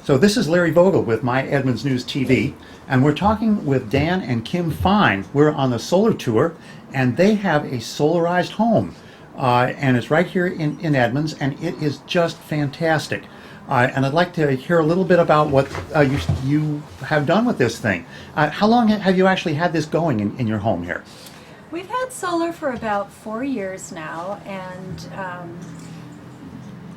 So this is Larry Vogel with My Edmonds News TV, and we're talking with Dan and Kim Fine. We're on the solar tour, and they have a solarized home, and it's right here in Edmonds, and it is just fantastic. And I'd like to hear a little bit about what you have done with this thing. How long have you actually had this going in your home here? We've had solar for about 4 years now, and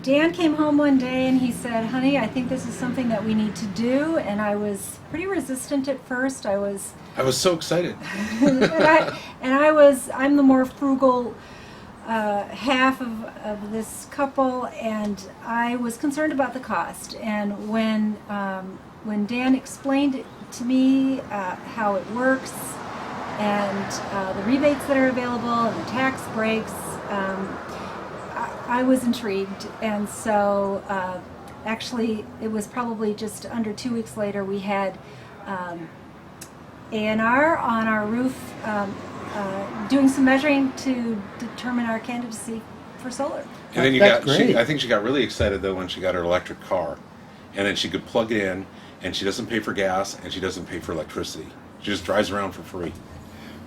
Dan came home one day and he said, "Honey, I think this is something that we need to do." And I was pretty resistant at first. I was so excited. I'm the more frugal half of this couple, and I was concerned about the cost. And when Dan explained it to me how it works and the rebates that are available and the tax breaks, I was intrigued. And so actually it was probably just under 2 weeks later we had A&R on our roof doing some measuring to determine our candidacy for solar. And then Great. I think she got really excited though when she got her electric car, and then she could plug it in, and she doesn't pay for gas and she doesn't pay for electricity. She just drives around for free.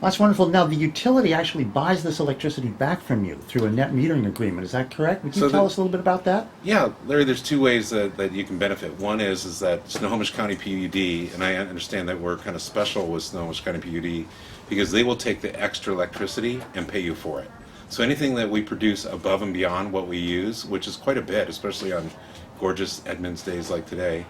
That's wonderful. Now, the utility actually buys this electricity back from you through a net metering agreement. Is that correct? Would you tell us a little bit about that? Yeah, Larry, there's two ways that you can benefit. One is that Snohomish County PUD, and I understand that we're kind of special with Snohomish County PUD, because they will take the extra electricity and pay you for it. So anything that we produce above and beyond what we use, which is quite a bit, especially on gorgeous Edmonds days like today,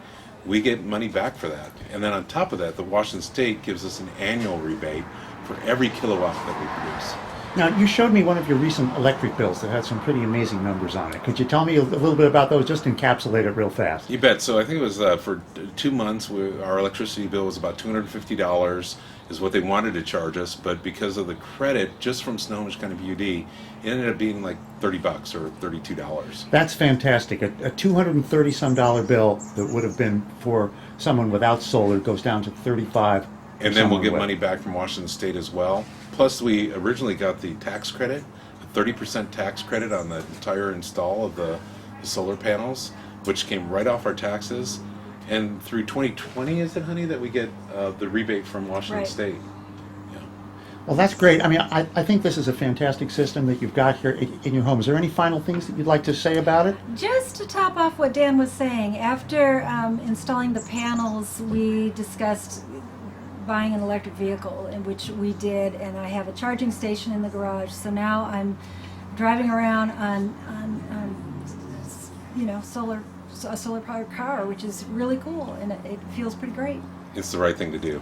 we get money back for that. And then on top of that, the Washington State gives us an annual rebate for every kilowatt that we produce. Now, you showed me one of your recent electric bills that had some pretty amazing numbers on it. Could you tell me a little bit about those? Just encapsulate it real fast. You bet. So I think it was for 2 months, our electricity bill was about $250 is what they wanted to charge us, but because of the credit just from Snohomish County PUD, it ended up being like $30 or $32. That's fantastic. A $230-some bill that would have been for someone without solar goes down to $35. And then we'll get money back from Washington State as well. Plus, we originally got the tax credit, a 30% tax credit on the entire install of the solar panels, which came right off our taxes. And through 2020, is it, honey, that we get the rebate from Washington State? Yeah. Well, that's great. I mean, I think this is a fantastic system that you've got here in your home. Is there any final things that you'd like to say about it? Just to top off what Dan was saying, after installing the panels, we discussed buying an electric vehicle, in which we did, and I have a charging station in the garage. So now I'm driving around on a solar powered car, which is really cool, and it feels pretty great. It's the right thing to do.